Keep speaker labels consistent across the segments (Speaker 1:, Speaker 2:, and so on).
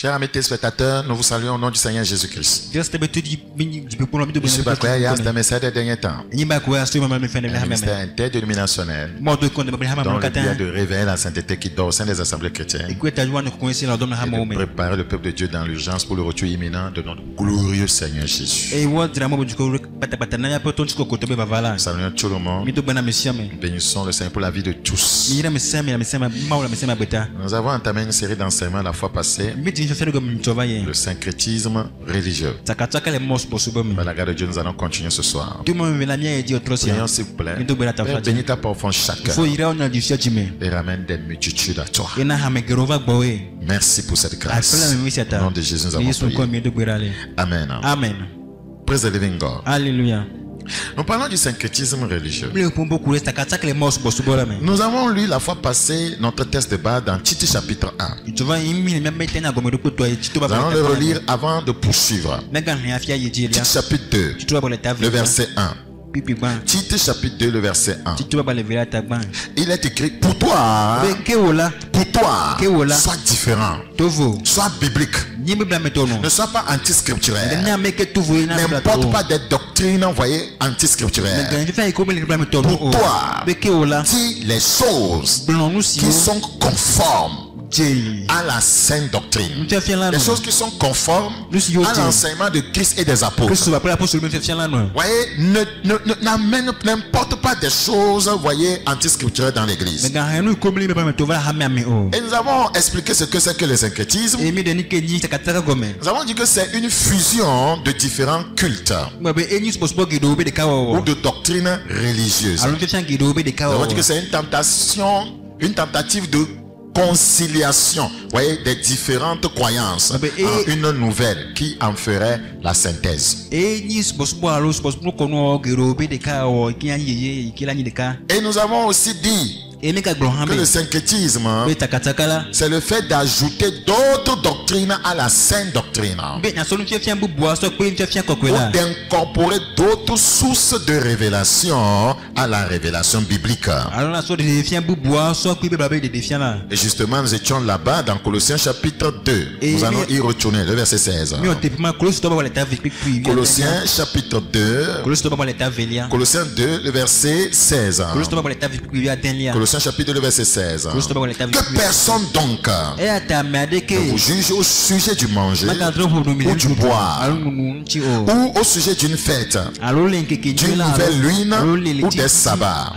Speaker 1: Chers amis téléspectateurs, nous vous saluons au nom du Seigneur Jésus-Christ. Je suis Bakoya dans mes 7 derniers temps. Un ministère interdénominationnel dont le bien de réveiller la sainteté qui dort au sein des assemblées chrétiennes et de préparer le peuple de Dieu dans l'urgence pour le retour imminent de notre glorieux Seigneur Jésus. Saluons tout le monde. Bénissons le Seigneur pour la vie de tous. Nous avons entamé une série d'enseignements la fois passée. Le syncrétisme religieux. Par la grâce de Dieu, nous allons continuer ce soir. Prions s'il vous plaît. Père, bénis ta parole chacun et ramène des multitudes à toi. Merci pour cette grâce. Au nom de Jésus, nous avons prié. Amen.
Speaker 2: Amen.
Speaker 1: Praise the living God.
Speaker 2: Alléluia.
Speaker 1: Nous parlons du syncrétisme religieux. Nous avons lu la fois passée notre texte de base dans Tite chapitre 1. Nous allons le relire avant de poursuivre. Tite chapitre 2, le verset 1. Tite chapitre 2, le verset 1. Il est écrit pour toi, sois différent, sois biblique, ne sois pas anti-scripturaire, n'importe pas des doctrines envoyées anti-scripturaires. Pour toi, dis les choses qui sont conformes à la sainte doctrine, les choses qui sont conformes à l'enseignement de Christ et des apôtres. Voyez, n'amène n'importe pas des choses, voyez, anti-scripturaires dans l'église. Et nous avons expliqué ce que c'est que le syncrétisme. Nous avons dit que c'est une fusion de différents cultes ou de doctrines religieuses. Nous avons dit que c'est une tentative de conciliation, voyez, des différentes croyances en une nouvelle qui en ferait la synthèse. Et nous avons aussi dit que le syncrétisme, c'est le fait d'ajouter d'autres doctrines à la sainte doctrine, ou d'incorporer d'autres sources de révélation à la révélation biblique. Et justement, nous étions là-bas dans Colossiens chapitre 2. Nous allons y retourner, le verset 16. Colossiens chapitre 2. Colossiens 2, le verset 16. Colossiens chapitre 2, le verset 16. Que personne donc ne vous juge au sujet du manger ou du boire ou au sujet d'une fête, d'une nouvelle lune ou des sabbats.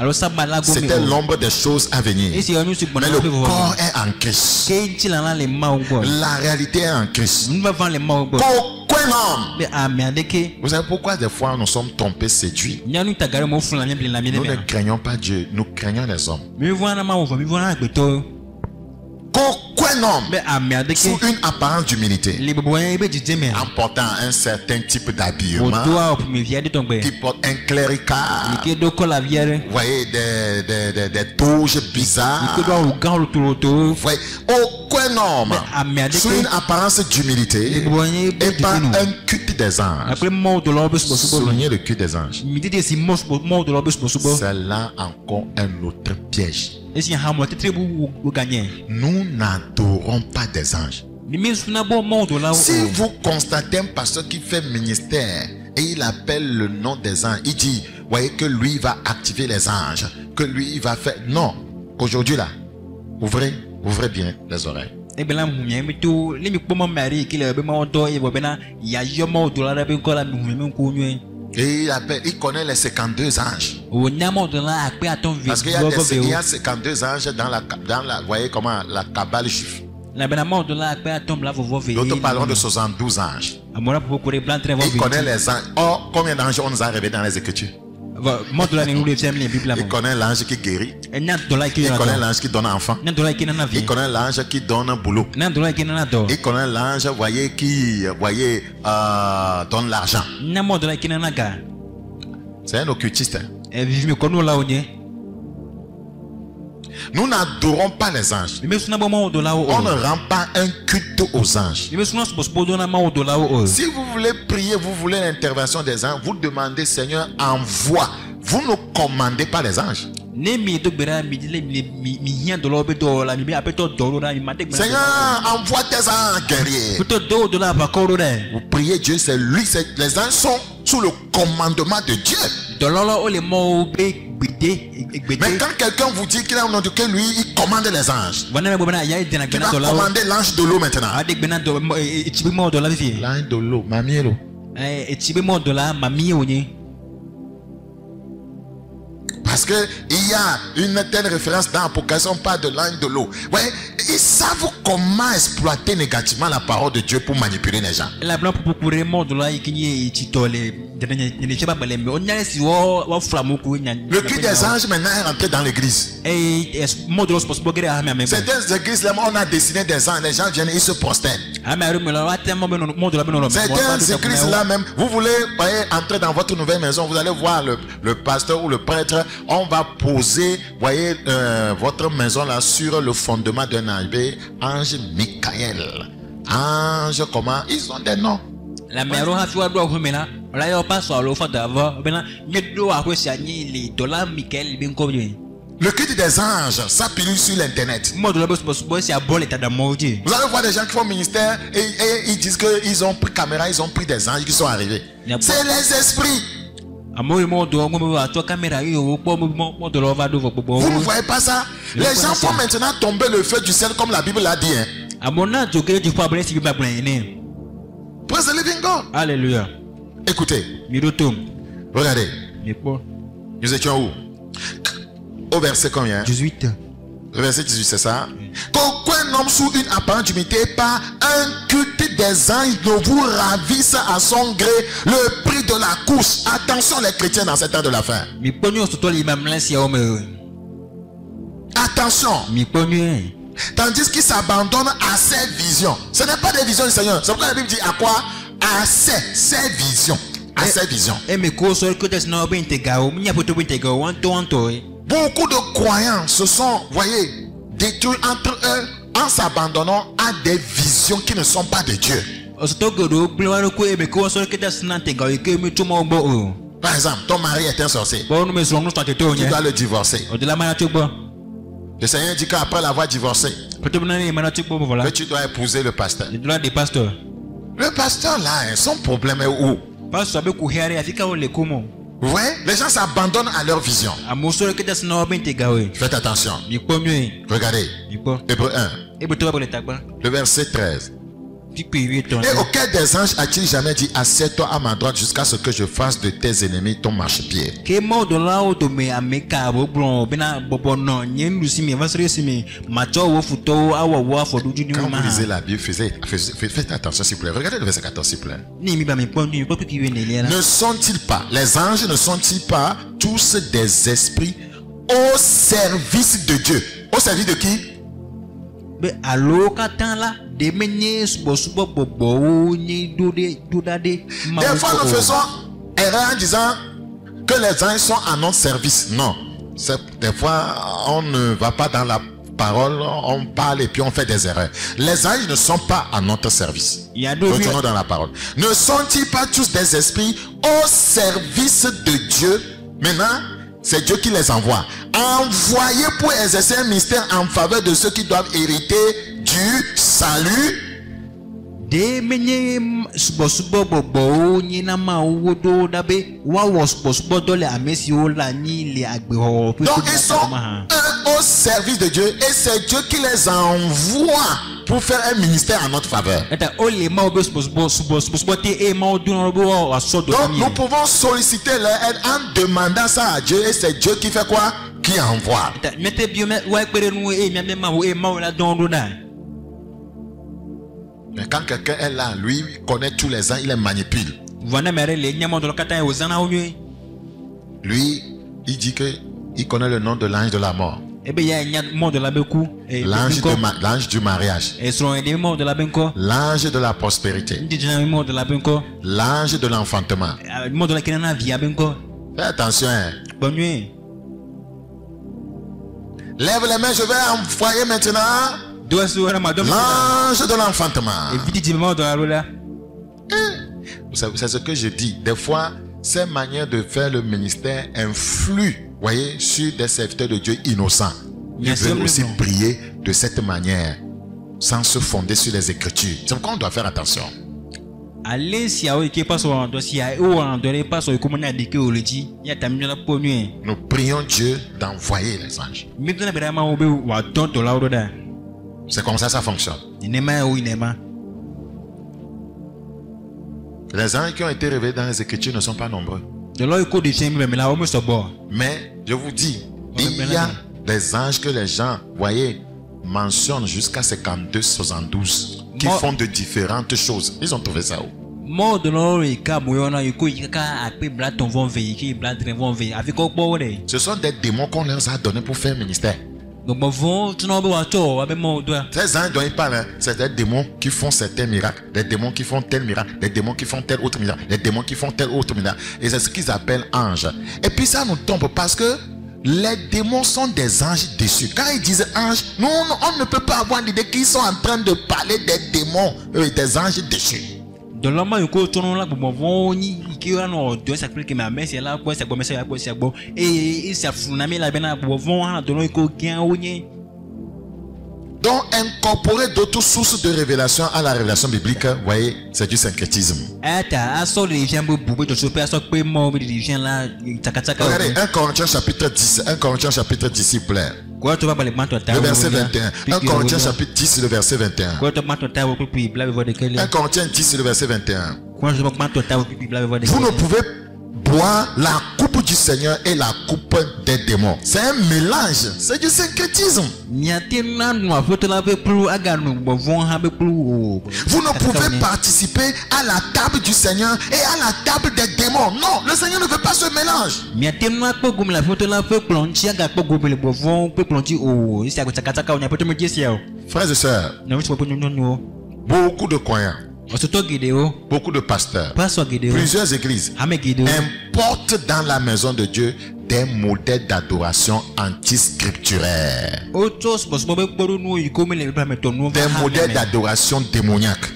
Speaker 1: C'était l'ombre des choses à venir. Mais le corps est en Christ. La réalité est en Christ. Vous savez pourquoi des fois nous sommes trompés, séduits? Nous ne craignons pas Dieu, nous craignons les hommes. Qu'aucun homme, sous une apparence d'humilité, en portant un certain type d'habillement, qui porte un clérical, voyez, des touches bizarres, voyez, aucun homme, sous une apparence d'humilité, et pas un culte des anges. Soulignez le culte des anges. C'est là encore un autre piège. Nous n'adorons pas des anges. Si vous constatez un pasteur qui fait ministère et il appelle le nom des anges, il dit, voyez que lui va activer les anges, que lui il va faire. Non, aujourd'hui là, ouvrez bien les oreilles. Et il connaît les 52 anges. Parce qu'il y a 52 anges dans la voyez comment, la Kabbale juive. D'autres parlons de 72 anges. Il connaît les anges. Or, combien d'anges on nous a révélés dans les Écritures? Il connaît l'ange qui guérit. Il connaît l'ange qui donne enfant. Il connaît l'ange qui donne boulot. Il connaît l'ange, voyez, qui donne l'argent. C'est un occultiste. Nous n'adorons pas les anges. On ne rend pas un culte aux anges. Si vous voulez prier, vous voulez l'intervention des anges, vous demandez, Seigneur, envoie. Vous ne commandez pas les anges. Seigneur, envoie tes anges guerriers. Vous priez Dieu, c'est lui. Les anges sont sous le commandement de Dieu. Mais quand quelqu'un vous dit qu'il a un nom de Dieu, lui, il commande les anges. Tu vas commander l'ange de l'eau maintenant. L'ange de l'eau, mamielo. Parce qu'il y a une telle référence dans l'Apocalypse, on parle de l'ange de l'eau. Ouais, ils savent comment exploiter négativement la parole de Dieu pour manipuler les gens. Le cri des anges maintenant est rentré dans l'église. Certaines églises, on a dessiné des anges, les gens viennent et ils se prosternent. Certaines églises là même, vous voulez entrer dans votre nouvelle maison, vous allez voir le pasteur ou le prêtre. On va poser, voyez, votre maison là sur le fondement d'un ange. Ange Michael. Ange comment? Ils ont des noms. La mère a fait le culte des anges, ça pilule sur l'internet. Vous allez voir des gens qui font ministère et ils disent qu'ils ont pris caméra, ils ont pris des anges qui sont arrivés. C'est les esprits. Vous ne voyez pas ça? Les gens font maintenant tomber le feu du ciel comme la Bible l'a dit. Praise the living God. Alléluia. Écoutez. Regardez. Nous étions où? Au verset combien? 18. Le verset 18, c'est ça? Qu'aucun homme sous une apparente humilité par un culte des anges ne vous ravisse à son gré le prix de la course. Attention les chrétiens dans cette temps de la fin. Attention. Tandis qu'ils s'abandonnent à ces visions. Ce n'est pas des visions du Seigneur. C'est pourquoi la Bible dit à quoi? À ces visions. À ces visions. Beaucoup de croyants se sont, voyez, détruits entre eux en s'abandonnant à des visions qui ne sont pas de Dieu. Par exemple, ton mari est un sorcier. Tu dois le divorcer. Le Seigneur dit qu'après l'avoir divorcé, que tu dois épouser le pasteur. Le pasteur là, son problème est où? Ouais, les gens s'abandonnent à leur vision. Faites attention. Regardez. Hébreux 1. Le verset 13. Et auquel des anges a-t-il jamais dit assieds-toi à ma droite jusqu'à ce que je fasse de tes ennemis ton marchepied? Quand vous lisez la Bible, faites attention s'il vous plaît. Regardez le verset 14 s'il vous plaît. Ne sont-ils pas, les anges ne sont-ils pas tous des esprits au service de Dieu? Au service de qui? Des fois nous faisons erreur en disant que les anges sont à notre service. Non. Des fois on ne va pas dans la parole, on parle et puis on fait des erreurs. Les anges ne sont pas à notre service. Retournons dans la parole. Ne sont-ils pas tous des esprits au service de Dieu? Maintenant, c'est Dieu qui les envoie. Envoyés pour exercer un ministère en faveur de ceux qui doivent hériter du salut. Donc ils sont au service de Dieu et c'est Dieu qui les envoie pour faire un ministère en notre faveur. Donc nous pouvons solliciter leur aide en demandant ça à Dieu et c'est Dieu qui fait quoi? Qui envoie. Mais quand quelqu'un est là, lui il connaît tous les ans, il les manipule. Lui, il dit que il connaît le nom de l'ange de la mort. L'ange du mariage. L'ange de la prospérité. L'ange de l'enfantement. Fais attention. Lève les mains, je vais envoyer maintenant l'ange de l'enfantement. C'est ce que je dis. Des fois, ces manières de faire le ministère influent voyez, sur des serviteurs de Dieu innocents. Ils veulent aussi prier de cette manière, sans se fonder sur les Écritures. C'est pourquoi on doit faire attention. Nous prions Dieu d'envoyer les anges. C'est comme ça fonctionne. Les anges qui ont été révélés dans les Écritures ne sont pas nombreux. Mais je vous dis, il y a des anges que les gens, voyez, mentionnent jusqu'à 52, 72, qui font de différentes choses. Ils ont trouvé ça où? Ce sont des démons qu'on leur a donnés pour faire ministère. Ces anges dont ils parlent, c'est des démons qui font certains miracles, des démons qui font tel miracle, des démons qui font tel autre miracle, des démons qui font tel autre miracle. Et c'est ce qu'ils appellent anges. Et puis ça nous tombe parce que les démons sont des anges déçus. Quand ils disent anges, nous, on ne peut pas avoir l'idée qu'ils sont en train de parler des démons, des anges déçus. Et donc incorporer d'autres sources de révélation à la révélation biblique, vous voyez, c'est du syncrétisme. Regardez 1 Corinthiens chapitre 10, 1 Corinthiens chapitre 10 s'il vous plaît. Le verset 21. 1 Corinthiens chapitre 10, le verset 21. 1 Corinthiens 10, le verset 21. Vous ne pouvez boire la coupe du Seigneur et la coupe des démons. C'est un mélange. C'est du syncrétisme. Vous ne pouvez participer à la table du Seigneur et à la table des démons. Non, le Seigneur ne veut pas ce mélange. Frères et sœurs, beaucoup de croyants, beaucoup de pasteurs, plusieurs églises importent dans la maison de Dieu des modèles d'adoration anti-scripturaires, des modèles d'adoration démoniaque.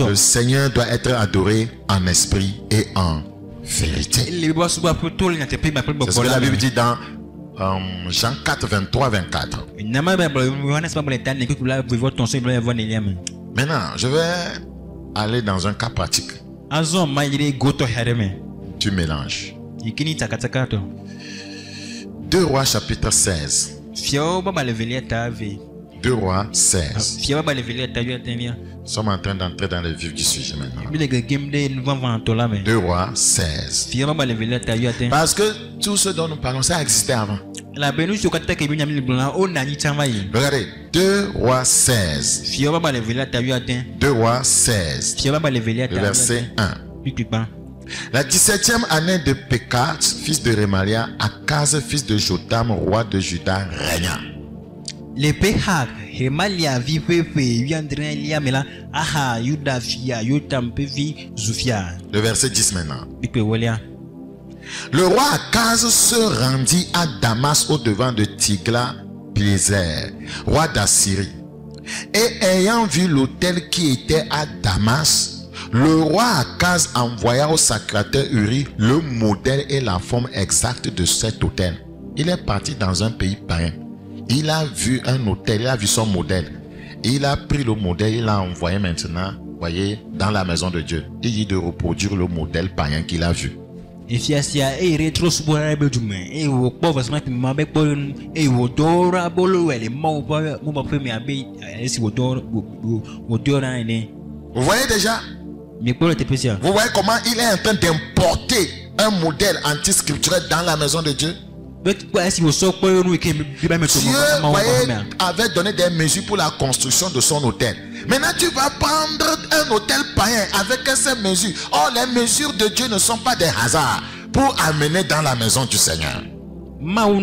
Speaker 1: Le Seigneur doit être adoré en esprit et en vérité. C'est ce que la Bible dit dans Jean 4, 23, 24. Maintenant, je vais aller dans un cas pratique. Tu mélanges. 2 Rois chapitre 16. 2 Rois 16. Nous sommes en train d'entrer dans le vif du sujet maintenant. 2 Rois 16. Parce que tout ce dont nous parlons, ça existait avant. Regardez, 2 Rois 16. 2 Rois 16. Le verset 1. La 17e année de Pékat, fils de Rémalia, Akaz, fils de Jotam, roi de Juda, régna. Le verset 10 maintenant. Le roi Akaz se rendit à Damas au devant de Tiglath-Pileser, roi d'Assyrie. Et ayant vu l'autel qui était à Damas, le roi Akaz envoya au sacrificateur Uri le modèle et la forme exacte de cet autel. Il est parti dans un pays païen. Il a vu un autel, il a vu son modèle. Il a pris le modèle, il l'a envoyé maintenant, voyez, dans la maison de Dieu. Il dit de reproduire le modèle païen qu'il a vu. Vous voyez déjà? Vous voyez comment il est en train d'importer un modèle anti-scripturel dans la maison de Dieu? Dieu, voyez, avait donné des mesures pour la construction de son autel. Maintenant, tu vas prendre un autel païen avec ces mesures. Or, les mesures de Dieu ne sont pas des hasards pour amener dans la maison du Seigneur. On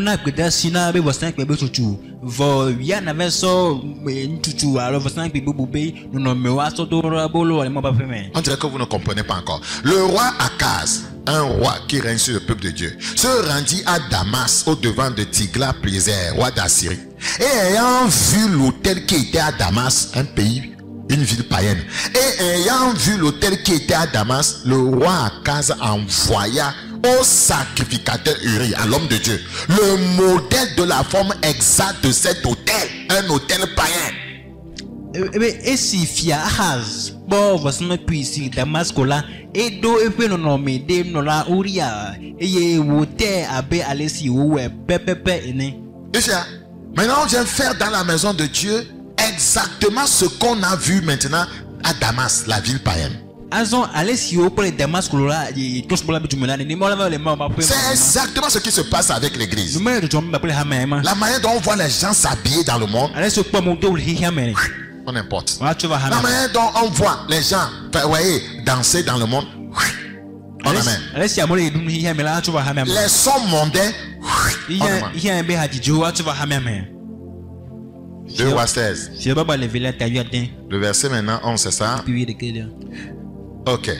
Speaker 1: dirait que vous ne comprenez pas encore. Le roi Akaz, un roi qui règne sur le peuple de Dieu, se rendit à Damas au devant de Tiglath-Pileser, roi d'Assyrie. Et ayant vu l'autel qui était à Damas, un pays, une ville païenne, et ayant vu l'autel qui était à Damas, le roi Akaz envoya au sacrificateur Uri, à l'homme de Dieu, le modèle de la forme exacte de cet autel, un autel païen.
Speaker 2: Et si Fiahaz, bon, voici ici Damasque là, et do et puis non mais de non la Uria, et wote abe alesi oué pepepe ene.
Speaker 1: Maintenant, on vient faire dans la maison de Dieu exactement ce qu'on a vu maintenant à Damas, la ville païenne. C'est exactement ce qui se passe avec l'église. La manière dont on voit les gens s'habiller dans le monde, on importe. La manière dont on voit les gens danser dans le monde, on amène. Les sons mondains, on amène. 2 roi 16. Le verset maintenant 11, c'est ça? Ok.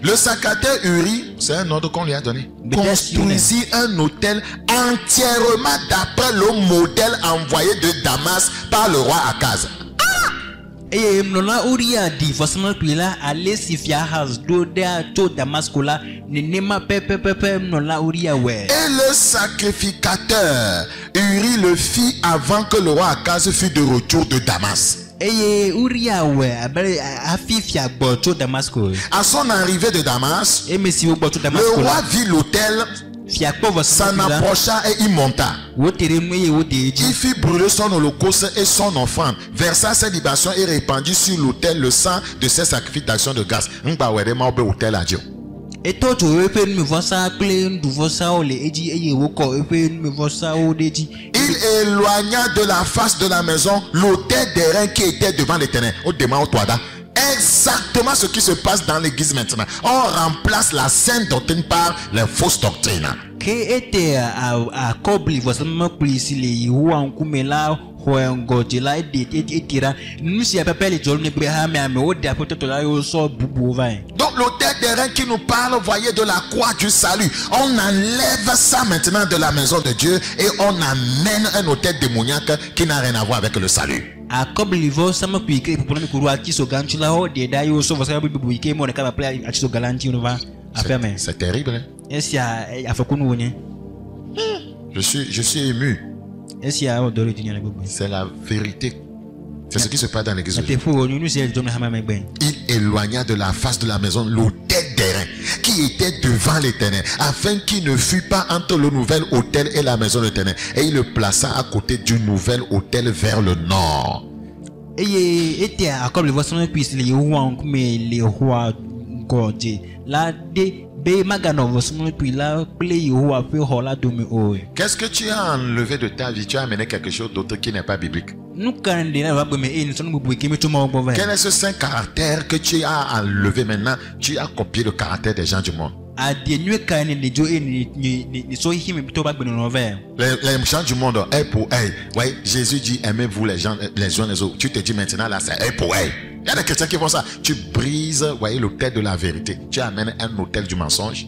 Speaker 1: Le sacrificateur Uri, c'est un ordre qu'on lui a donné, construisit un autel entièrement d'après le modèle envoyé de Damas par le roi Akaz.
Speaker 2: Et
Speaker 1: le sacrificateur Uri le fit avant que le roi Akaz fût de retour de Damas. À son arrivée de Damas, le roi vit l'autel, s'en approcha et y monta. Il fit brûler son holocauste et son offrande, versa ses libations et répandit sur l'autel le sang de ses sacrifices d'action de grâce. Il éloigna de la face de la maison l'autel d'airain qui était devant l'Éternel. Exactement ce qui se passe dans l'église maintenant. On remplace la sainte doctrine par les fausses doctrines. Donc l'autel d'airain qui nous parle, voyez, de la croix du salut, on enlève ça maintenant de la maison de Dieu et on amène un autel démoniaque qui n'a rien à voir avec le salut. C'est terrible. Je suis ému. C'est la vérité. C'est ce qui se passe dans l'église. Il éloigna de la face de la maison l'autel d'airain qui était devant l'Éternel, afin qu'il ne fût pas entre le nouvel autel et la maison de l'Éternel. Et il le plaça à côté du nouvel autel vers le nord. Qu'est-ce que tu as enlevé de ta vie? Tu as amené quelque chose d'autre qui n'est pas biblique. Quel est ce saint caractère que tu as enlevé maintenant? Tu as copié le caractère des gens du monde. Les gens du monde, œil pour œil. Ouais, Jésus dit aimez-vous les gens les uns les autres. Tu te dis maintenant là c'est œil pour œil. Il y a des chrétiens qui font ça. Tu brises, voyez, l'autel de la vérité. Tu amènes un autel du mensonge.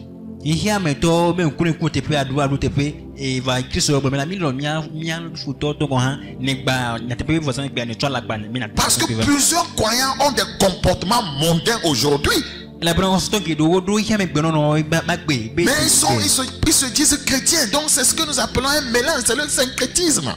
Speaker 1: Parce que plusieurs croyants ont des comportements mondains aujourd'hui. Mais ils se disent chrétiens. Donc c'est ce que nous appelons un mélange. C'est le syncrétisme.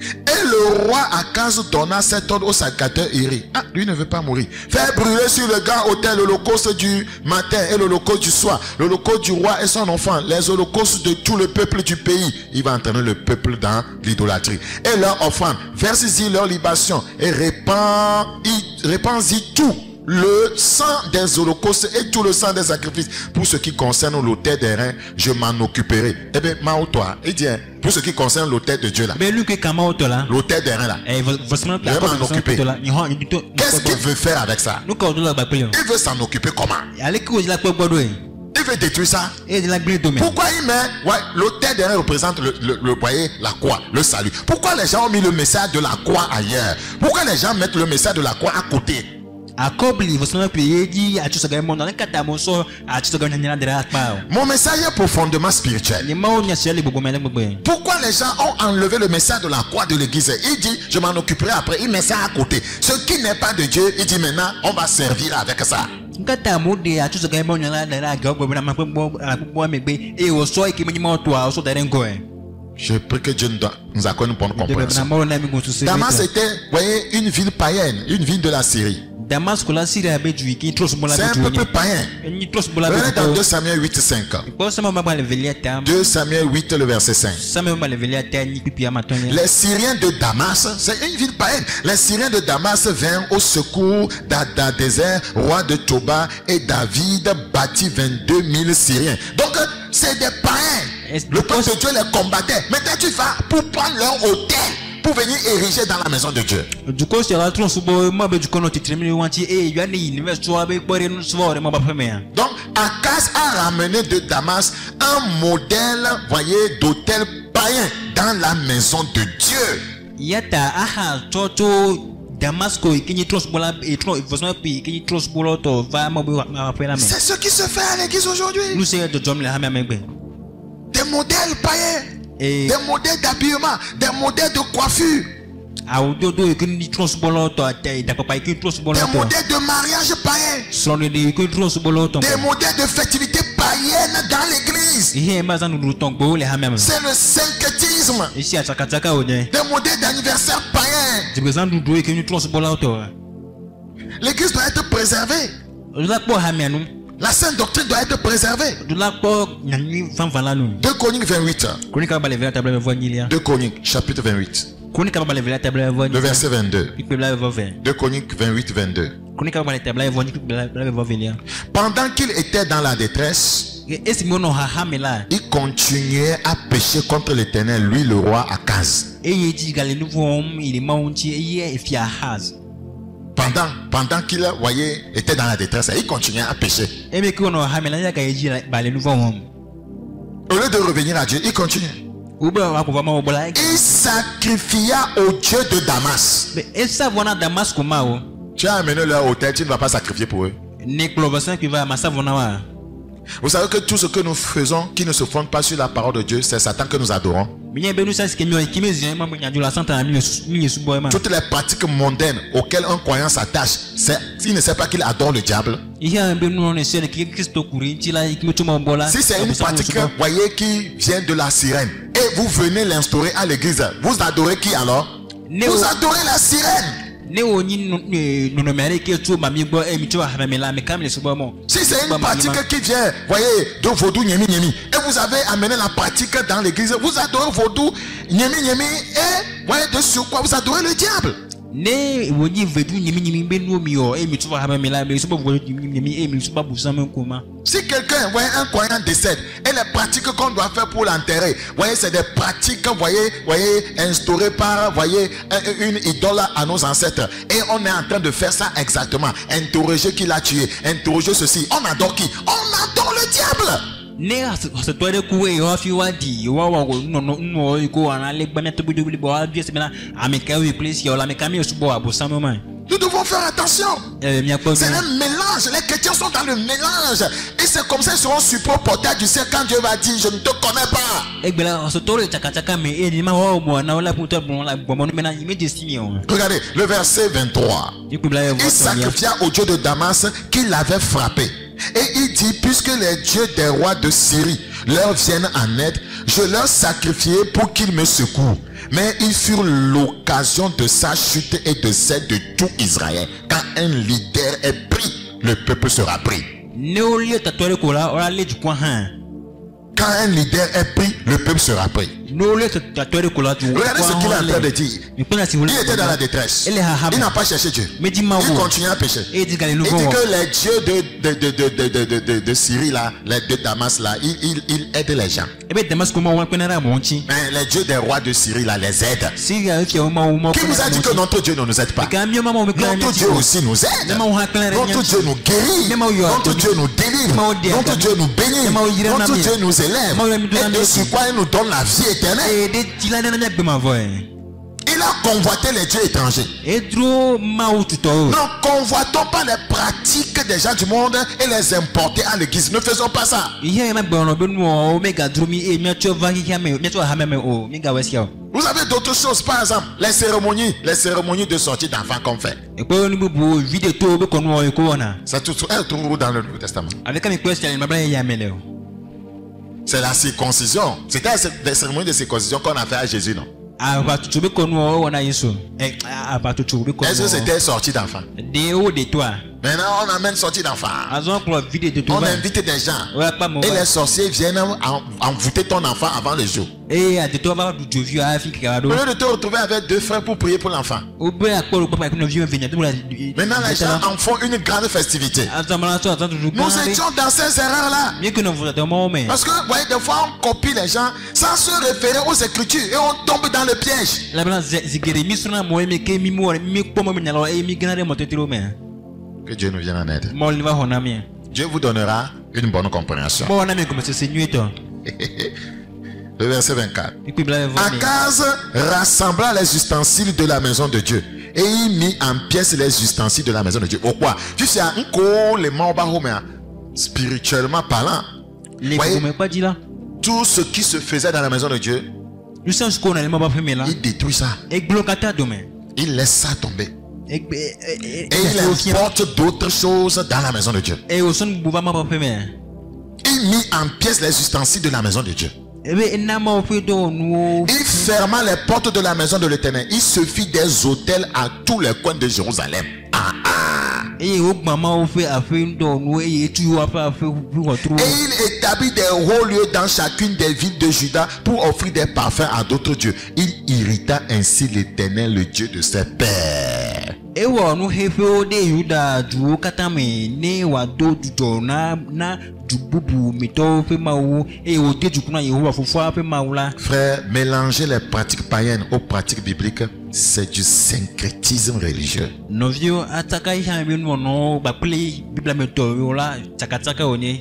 Speaker 1: Et le roi Akaz donna cet ordre au sacrificateur Uri. Ah, lui ne veut pas mourir. Faire brûler sur le grand autel l'holocauste du matin et l'holocauste du soir, l'holocauste du roi et son enfant, les holocaustes de tout le peuple du pays. Il va entraîner le peuple dans l'idolâtrie. Et leur offrande, verse-y leur libation et répandit tout le sang des holocaustes et tout le sang des sacrifices. Pour ce qui concerne l'autel des reins, je m'en occuperai. Eh bien, toi, il dit, pour ce qui concerne l'autel de Dieu là, l'autel des reins là, je vais m'en occuper. Qu'est-ce qu'il veut faire avec ça? Il veut s'en occuper comment? Il veut détruire ça. Pourquoi il met l'autel des reins représente le voyez, la croix, le salut. Pourquoi les gens ont mis le message de la croix ailleurs? Pourquoi les gens mettent le message de la croix à côté? Mon message est profondément spirituel. Pourquoi les gens ont enlevé le message de la croix de l'église? Il dit, je m'en occuperai après. Il met ça à côté. Ce qui n'est pas de Dieu, il dit maintenant, on va servir avec ça. Je prie que Dieu nous accorde une bonne compréhension. Damas était, voyez, une ville païenne, une ville de la Syrie. C'est un peu plus païen. Regardez dans 2 Samuel 8, 5. 2 Samuel 8, le verset 5. Les Syriens de Damas, c'est une ville païenne. Les Syriens de Damas vinrent au secours d'Hadadézer, roi de Toba, et David bâtit 22 000 Syriens. Donc, c'est des païens. Le peuple de Dieu les combattait. Maintenant, tu vas pour prendre leur hôtel, pour venir ériger dans la maison de Dieu. Donc, Akaz a ramené de Damas un modèle, voyez, d'hôtel païen dans la maison de Dieu. C'est ce qui se fait à l'église aujourd'hui. Des modèles païens, des modèles d'habillement, des modèles de coiffure, des modèles de mariage païens, des modèles de festivités païennes dans l'église. C'est le syncrétisme. Des modèles d'anniversaire païens. L'église doit être préservée. La sainte doctrine doit être préservée. 2 Chroniques 28. 2 Chroniques, chapitre 28. Le verset 22. 2 Chroniques 28, 22. Pendant qu'il était dans la détresse, il continuait à pécher contre l'Éternel, lui le roi Akaz. Pendant qu'il était dans la détresse, il continuait à pécher. Au lieu de revenir à Dieu, il continuait. Il sacrifia au Dieu de Damas. Tu as amené leur hôtel, tu ne vas pas sacrifier pour eux. Vous savez que tout ce que nous faisons qui ne se fonde pas sur la parole de Dieu, c'est Satan que nous adorons. Toutes les pratiques mondaines auxquelles un croyant s'attache, s'il ne sait pas qu'il adore le diable. Si c'est une pratique, voyez, qui vient de la sirène, et vous venez l'instaurer à l'église, vous adorez qui alors? Vous adorez la sirène. Si c'est une pratique qui vient, voyez, de vaudou nyemi nyemi, et vous avez amené la pratique dans l'église, vous adorez vaudou nyemi nyemi, et voyez, de sur quoi vous adorez le diable. Si quelqu'un, voyez, un croyant décède, et les pratiques qu'on doit faire pour l'enterrer, voyez, c'est des pratiques, voyez, instaurées par, voyez, une idole à nos ancêtres. Et on est en train de faire ça exactement. Interroger qui l'a tué, interroger ceci. On adore qui? On adore le diable. Nous devons faire attention. C'est un mélange. Les chrétiens sont dans le mélange. Et c'est comme ça qu'ils seront super au portail du ciel quand Dieu va dire je ne te connais pas. Regardez le verset 23. Il sacrifia au Dieu de Damas qui l'avait frappé. Et il dit, puisque les dieux des rois de Syrie leur viennent en aide, je leur sacrifiai pour qu'ils me secourent. Mais ils furent l'occasion de sa chute et de celle de tout Israël. Quand un leader est pris, le peuple sera pris. Quand un leader est pris, le peuple sera pris. Regardez ce qu'il est en train de dire. Il était dans la détresse. Il n'a pas cherché Dieu. Il continuait à pécher. Il dit que les dieux de Syrie, là, les dieux de Damas, là, ils aident les gens. Mais les dieux des rois de Syrie, là, les aident. Qui vous a dit que notre Dieu ne nous aide pas? Notre Dieu aussi nous aide. Notre Dieu nous guérit. Notre Dieu nous délivre. Notre Dieu nous bénit. Notre Dieu nous élève. Et de ce quoi il nous donne la vie éternelle. Il Il a convoité les dieux étrangers. Ne convoitons pas les pratiques des gens du monde et les importer à l'église. Ne faisons pas ça. Vous avez d'autres choses, par exemple, les cérémonies de sortie d'enfants qu'on fait. Ça tout dans le Nouveau Testament. C'est la circoncision. C'était des cérémonies de circoncision qu'on a fait à Jésus, non? Est-ce que c'était sortie d'enfants? Maintenant, on amène sortie d'enfants. On invite des gens. Et les sorciers viennent envoûter ton enfant avant le jour. Au lieu de te retrouver avec 2 frères pour prier pour l'enfant. Maintenant, les gens en font une grande festivité. Nous étions dans ces erreurs-là. Parce que, vous voyez, des fois, on copie les gens sans se référer aux Écritures et on tombe dans le piège. Que Dieu nous vienne en aide. Dieu vous donnera une bonne compréhension. Le verset 24. Akaz rassembla les ustensiles de la maison de Dieu et il mit en pièces les ustensiles de la maison de Dieu. Pourquoi? Spirituellement parlant, voyez, tout ce qui se faisait dans la maison de Dieu, il détruit ça. Il laisse ça tomber. Et il importe d'autres choses dans la maison de Dieu. Il mit en pièces les ustensiles de la maison de Dieu. Il ferma les portes de la maison de l'Éternel. Il se fit des autels à tous les coins de Jérusalem. Et il établit des hauts lieux dans chacune des villes de Juda pour offrir des parfums à d'autres dieux. Il irrita ainsi l'Éternel, le Dieu de ses pères. Frère, mélanger les pratiques païennes aux pratiques bibliques, c'est du syncrétisme religieux.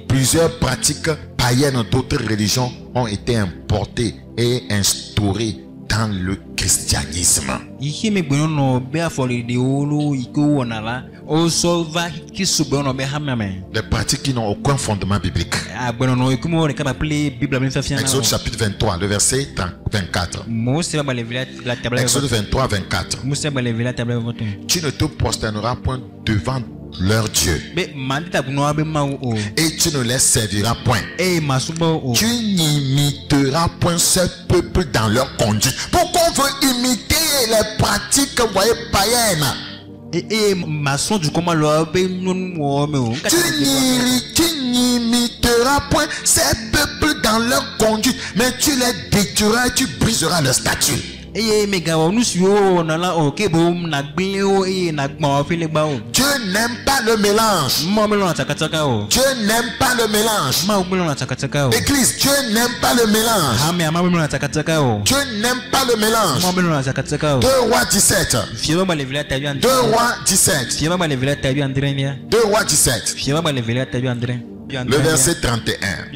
Speaker 1: Plusieurs pratiques païennes d'autres religions ont été importées et instaurées dans le christianisme. Des pratiques qui n'ont aucun fondement biblique. Exode chapitre 23, le verset 24. Exode 23, 24. Tu ne te prosterneras point devant leur Dieu et tu ne les serviras point. Tu n'imiteras point ce peuple dans leur conduite. Pourquoi on veut imiter les pratiques, voyez, païennes? Tu n'imiteras point ces peuples dans leur conduite, mais tu les détruiras et tu briseras leur statut. Dieu n'aime pas le mélange. Dieu n'aime pas le mélange. Église, Dieu n'aime pas le mélange. Dieu n'aime pas le mélange. 2 Rois 17. 2 Rois 17. 2 Rois 17. Le verset 31.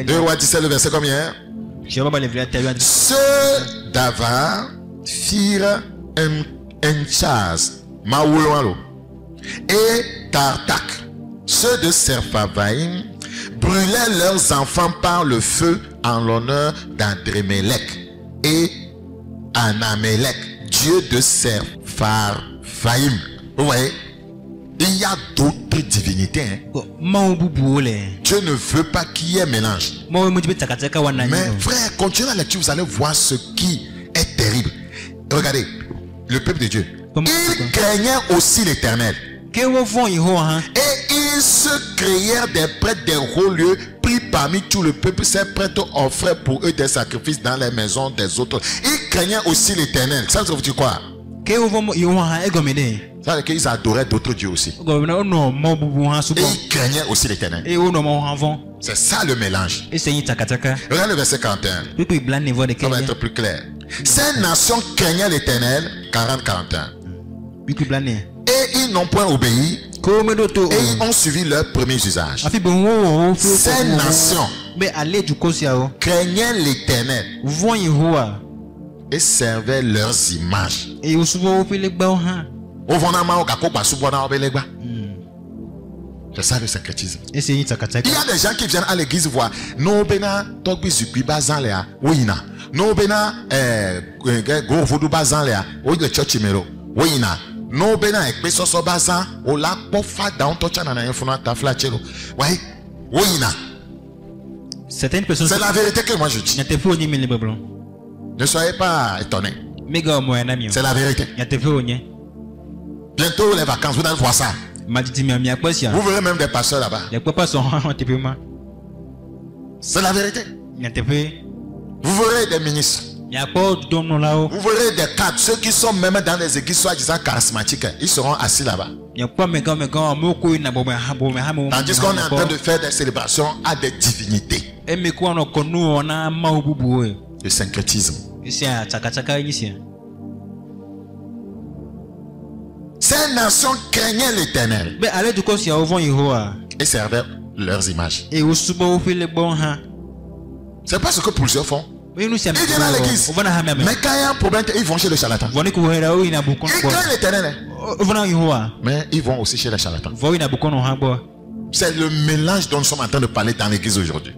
Speaker 1: 2 Rois 17, le verset combien? Ceux d'Ava firent Enchaz, Maouloalo et Tartak. Ceux de Serfavaïm brûlaient leurs enfants par le feu en l'honneur d'Adrémélec et Anamelec, dieu de Serfavaïm. Vous voyez, il y a d'autres divinités. Dieu ne veut pas qu'il y ait mélange. Mais frère, continuez la lecture, vous allez voir ce qui est terrible. Regardez, le peuple de Dieu, ils craignaient aussi l'Éternel. Et ils se créèrent des prêtres des hauts lieux, pris parmi tout le peuple. Ces prêtres offraient pour eux des sacrifices dans les maisons des autres. Ils craignaient aussi l'Éternel. Ça veut dire quoi? Ça veut dire qu'ils adoraient d'autres dieux aussi. Et ils craignaient aussi l'Éternel. C'est ça le mélange. Regarde le verset 41. Ça va être plus clair. Ces nations craignaient l'Éternel. 40-41. Et ils n'ont point obéi. Et ils ont suivi leurs premiers usages. Ces nations craignaient l'Éternel. et servaient leurs images.
Speaker 2: Et au souvent au les bas
Speaker 1: C'est ça le syncrétisme.
Speaker 2: Et c'est
Speaker 1: Il y a des gens qui viennent à l'église voir. No bena togbi zukbi bazan lea. Oina. No bena go vodu bazan lea. Oyi le church mero. Oina. No bena ekpe soso bazan. Ola pofa down tocha na infuna tafla chelo. Ouais. Oina.
Speaker 2: Certaines personnes.
Speaker 1: C'est la vérité que moi je dis. Ne soyez pas étonnés. C'est la vérité. Bientôt les vacances, vous allez voir ça. Vous verrez même des pasteurs là-bas. C'est la vérité. Vous verrez des ministres. Vous verrez des cadres. Ceux qui sont même dans les églises soi-disant charismatiques, ils seront assis là-bas. Tandis qu'on est en train de faire des célébrations à des divinités. Le syncrétisme. Ces nations craignaient l'Éternel et servaient leurs images. C'est pas ce que plusieurs font. Ils viennent à l'église. Mais quand il y a un problème, ils vont chez le charlatan. Ils craignent l'Éternel. Mais ils vont aussi chez les charlatans. C'est le mélange dont nous sommes en train de parler dans l'église aujourd'hui.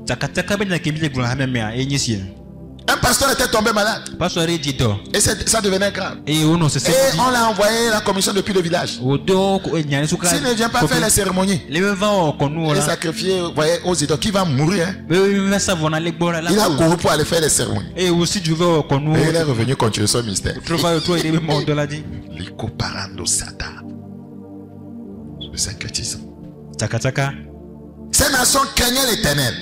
Speaker 1: Un pasteur était tombé malade. Et ça devenait grave. Et on l'a envoyé à la commission depuis le village. S'il ne vient pas faire les cérémonies et sacrifier aux idoles, qui va mourir. Il a couru pour aller faire les cérémonies. Et il est revenu continuer son mystère. Le syncrétisme. Ces nations craignaient l'Éternel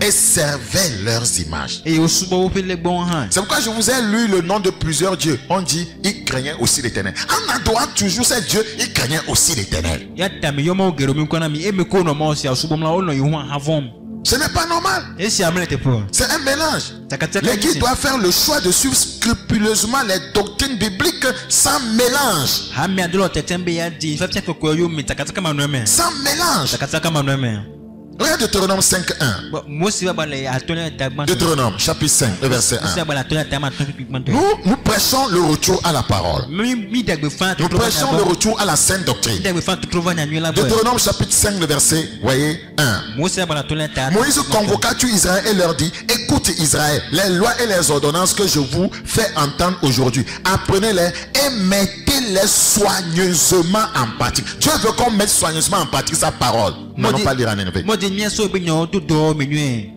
Speaker 1: et servaient leurs images. C'est pourquoi je vous ai lu le nom de plusieurs dieux. On dit ils craignaient aussi l'Éternel. En adorant toujours ces dieux, ils craignaient aussi l'Éternel. Ce n'est pas normal. C'est un mélange. L'Église doit faire le choix de suivre scrupuleusement les doctrines bibliques sans mélange. Sans mélange. Regarde Deutéronome 5.1. Deutéronome chapitre 5, verset 1. Nous prêchons le retour à la parole. Nous prêchons le retour à la sainte doctrine. Deutéronome chapitre 5, verset 1. Moïse convoqua tout Israël et leur dit: écoutez Israël, les lois et les ordonnances que je vous fais entendre aujourd'hui, apprenez-les et mettez-les soigneusement en pratique. Dieu veut qu'on mette soigneusement en pratique sa parole. Non pas lire en élevé.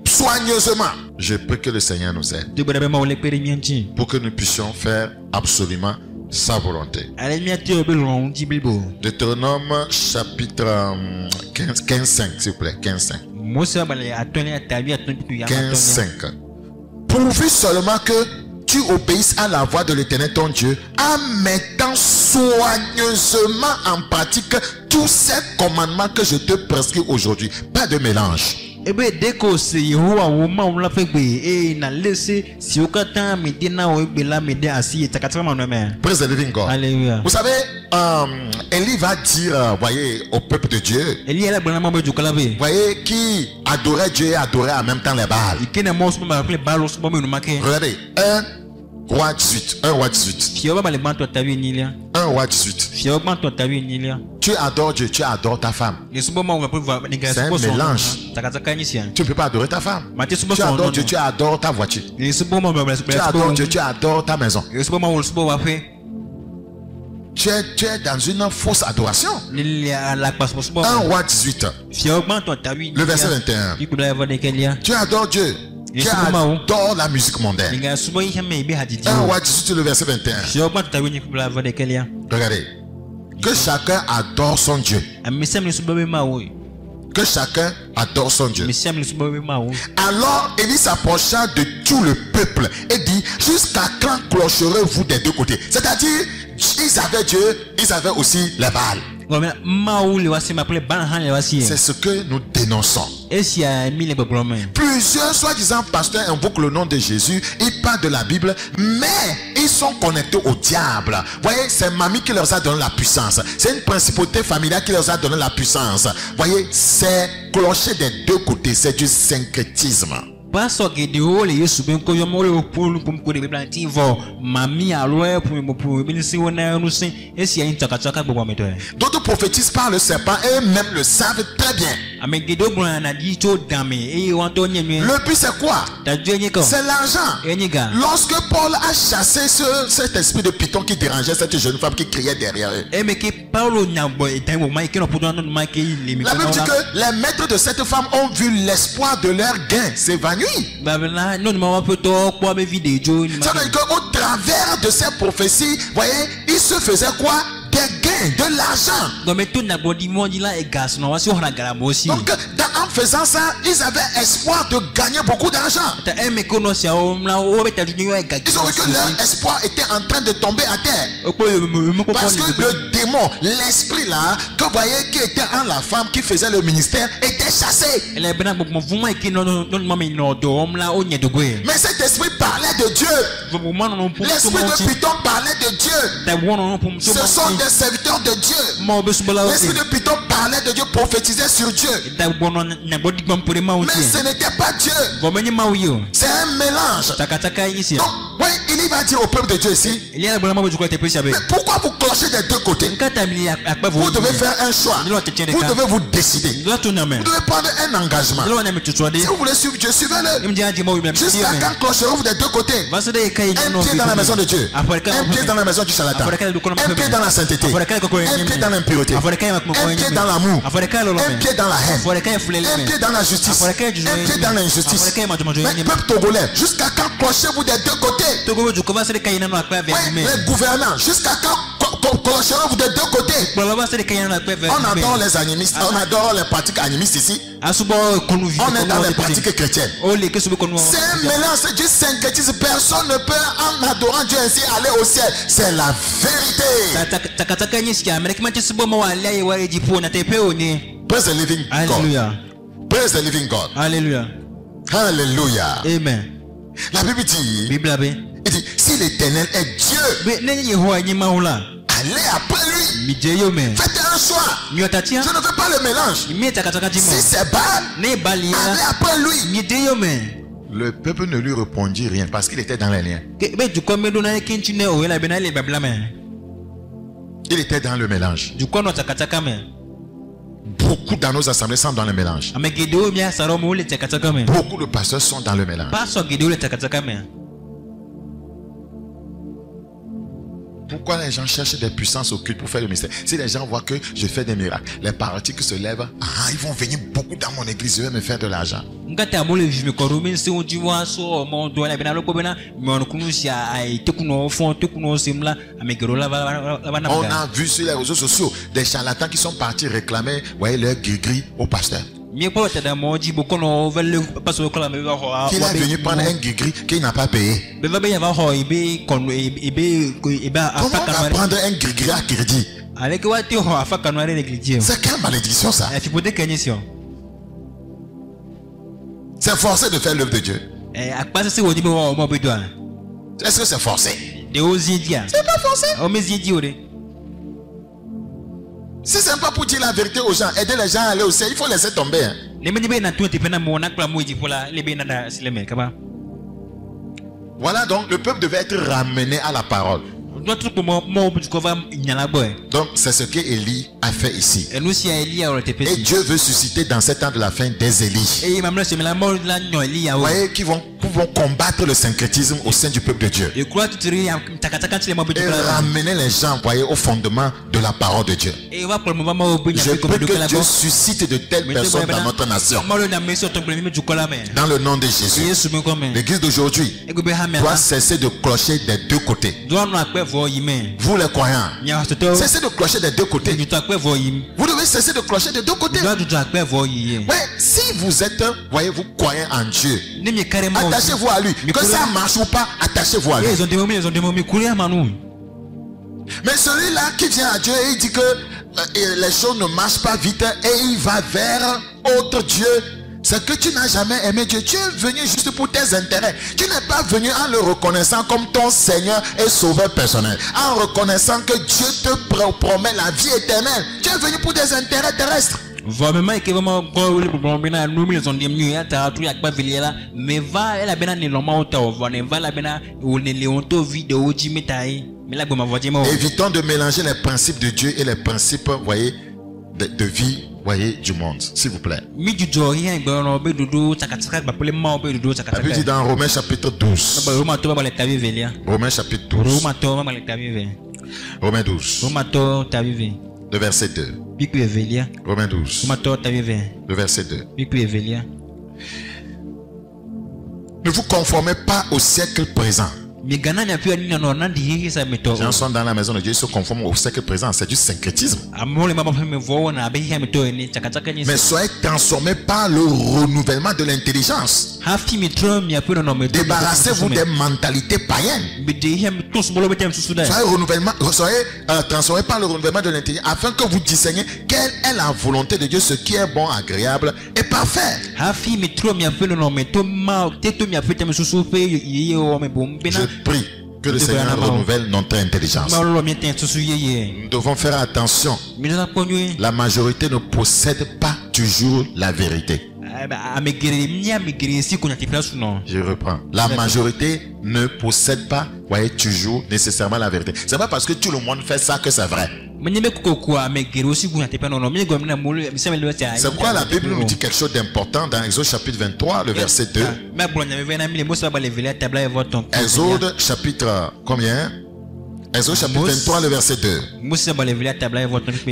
Speaker 1: Soigneusement. Je prie que le Seigneur nous aide pour que nous puissions faire absolument sa volonté. Deutéronome chapitre 15.5, s'il vous plaît. 15.5. 15.5. Pourvu seulement que tu obéisses à la voix de l'Éternel ton Dieu en mettant soigneusement en pratique tous ces commandements que je te prescris aujourd'hui. Pas de mélange. Praise the living God. Alléluia. Vous savez, Élie va dire, voyez, au peuple de Dieu, voyez, qui adorait Dieu et adorait en même temps les Baals. Regardez, 1 roi 18. 1 roi 18. 1 roi 18. Tu adores Dieu, tu adores ta femme. C'est un mélange. Tu ne peux pas adorer ta femme. Tu adores Dieu, tu adores ta voiture. Tu adores Dieu, tu adores ta maison. Tu es dans une fausse adoration. 1 roi 18. Le verset 21. Tu adores Dieu. Tu adores la musique mondaine. 1 roi 18, le verset 21. Regardez. Que chacun adore son Dieu. Que chacun adore son Dieu. Alors Élie s'approcha de tout le peuple et dit: jusqu'à quand clocherez-vous des deux côtés? C'est-à-dire, ils avaient Dieu, ils avaient aussi les Baals. C'est ce que nous dénonçons. Plusieurs soi-disant pasteurs invoquent le nom de Jésus, ils parlent de la Bible, mais ils sont connectés au diable. Vous voyez, c'est mamie qui leur a donné la puissance. C'est une principauté familiale qui leur a donné la puissance. Vous voyez, c'est clocher des deux côtés, c'est du syncrétisme.
Speaker 2: Pastor Gedeo le Yesu ben ko yomo le polu kum ko de planti vo mami aloe pour benisi wona no sin esi ayin takataka gbogbo meto.
Speaker 1: D'autres prophétisent par le serpent et même le savent très bien.
Speaker 2: Ame Gedeo bron na di to dame e won to nyeme.
Speaker 1: Le but c'est quoi? C'est l'argent. Lorsque Paul a chassé cet esprit de python qui dérangeait cette jeune femme qui criait derrière eux.
Speaker 2: La Bible
Speaker 1: dit que les maîtres de cette femme ont vu l'espoir de leur gain s'évanouir. Ça veut dire qu'au travers de ces prophéties, voyez, il se faisait quoi? Des gains, de l'argent. Donc, en faisant ça, ils avaient espoir de gagner beaucoup d'argent. Ils ont vu que leur espoir était en train de tomber à terre. Parce que le démon, l'esprit là, que vous voyez qui était en la femme qui faisait le ministère, était chassé. Mais cet esprit parlait de Dieu. L'esprit de Python parlait de Dieu. Ce sont des serviteurs de Dieu. L'esprit de Python parlait de Dieu, prophétisait sur Dieu. Mais ce n'était pas Dieu. C'est un mélange. Donc, oui, il va dire au peuple de Dieu ici. Mais pourquoi vous clochez des deux côtés? Vous devez faire un choix. Vous devez vous décider. Vous devez prendre un engagement. Si vous voulez suivre Dieu, suivez-le. Jusqu'à quand clocherez-vous des deux côtés? Un pied dans la maison de Dieu, un pied dans la maison du charlatan, un pied dans la sainteté, un pied dans l'impureté, un pied dans l'amour, un pied dans la haine, un pied dans la justice, un pied dans l'injustice. Mais peuple togolais, jusqu'à quand clochez-vous des deux côtés? Les gouvernants, jusqu'à quand clochez-vous des deux côtés? On adore les animistes, on adore les pratiques animistes ici. On est dans les pratiques chrétiennes. C'est un mélange, Dieu syncrétise. Personne ne peut, en adorant Dieu ainsi, aller au ciel. C'est la vérité. Praise the living God. Praise the living God.
Speaker 2: Alléluia.
Speaker 1: Alléluia.
Speaker 2: Amen.
Speaker 1: La Bible dit, il dit, si l'Éternel est Dieu, allez après lui. Faites un choix. Je ne veux pas le mélange. Si c'est Baal, allez après lui. Le peuple ne lui répondit rien parce qu'il était dans les liens. Il était dans le mélange. Beaucoup dans nos assemblées sont dans le mélange. Beaucoup de pasteurs sont dans le mélange. Pourquoi les gens cherchent des puissances occultes pour faire le mystère? Si les gens voient que je fais des miracles, les paralytiques se lèvent, ils vont venir beaucoup dans mon église, je vais me faire de l'argent. On a vu sur les réseaux sociaux des charlatans qui sont partis réclamer, voyez, leur gris-gris au pasteur. Qu'il est venu prendre un gris qu'il n'a pas payé. Comment on va prendre un gris à crédit? C'est quelle malédiction ça? C'est forcé de faire l'œuvre de Dieu. Est-ce que c'est forcé? C'est pas forcé. Si c'est pas pour dire la vérité aux gens, aider les gens à aller au ciel, il faut laisser tomber. Voilà, donc le peuple devait être ramené à la parole. Donc c'est ce que Élie a fait ici. Et Dieu veut susciter dans ces temps de la fin des Élis. Vous voyez, qui vont combattre le syncrétisme au sein du peuple de Dieu. Et ramener les gens, voyez, au fondement de la parole de Dieu. Je prie que Dieu suscite de telles personnes dans notre nation. Dans le nom de Jésus. L'église d'aujourd'hui doit cesser de clocher des deux côtés. Vous les croyants, cessez de clocher des deux côtés. Vous devez cesser de clocher des deux côtés. Ouais, si vous êtes, voyez, vous croyez en Dieu, attachez-vous à lui. Que ça marche ou pas, attachez-vous à lui. Mais celui-là qui vient à Dieu et il dit que les choses ne marchent pas vite et il va vers autre Dieu, c'est que tu n'as jamais aimé Dieu. Tu es venu juste pour tes intérêts. Tu n'es pas venu en le reconnaissant comme ton Seigneur et Sauveur personnel. En reconnaissant que Dieu te promet la vie éternelle. Tu es venu pour des intérêts terrestres.
Speaker 2: Vraiment que vraiment pour le bena nous les on dit mieux à ta tout yakba viliela mais va elle a bena ni loma au ta va la bena ou ne leonto vidéo jimitai mais la goma voie mo.
Speaker 1: Évitons de mélanger les principes de Dieu et les principes, voyez, de vie, voyez, du monde, s'il vous plaît.
Speaker 2: Mi du jorien gbono be dudu takataka ba pole ma be dudu takataka.
Speaker 1: La Bible dit dans Romains chapitre 12.
Speaker 2: Roma to ba le tavi velia.
Speaker 1: Romains chapitre 12.
Speaker 2: Roma to ba le tavi ve.
Speaker 1: Romains 12.
Speaker 2: Roma to tavi ve.
Speaker 1: Le verset 2.
Speaker 2: Biku velia.
Speaker 1: Romains 12.
Speaker 2: Roma to tavi ve.
Speaker 1: Le verset 2.
Speaker 2: Biku velia.
Speaker 1: Ne vous conformez pas au siècle présent.
Speaker 2: Les
Speaker 1: gens sont dans la maison de Dieu, ils se conforment au siècle présent. C'est du syncrétisme. Mais soyez transformés par le renouvellement de l'intelligence. Débarrassez-vous des mentalités païennes. Soyez transformés par le renouvellement de l'intelligence afin que vous discerniez quelle est la volonté de Dieu, ce qui est bon, agréable et parfait. Je prie que le Seigneur renouvelle notre intelligence. Nous devons faire attention. La majorité ne possède pas toujours la vérité. Je reprends. La majorité ne possède pas, voyez, toujours nécessairement la vérité. C'est pas parce que tout le monde fait ça que c'est vrai. C'est pourquoi la Bible nous dit quelque chose d'important dans Exode chapitre 23, le verset 2. Exode chapitre combien? Exode chapitre 23, le verset 2.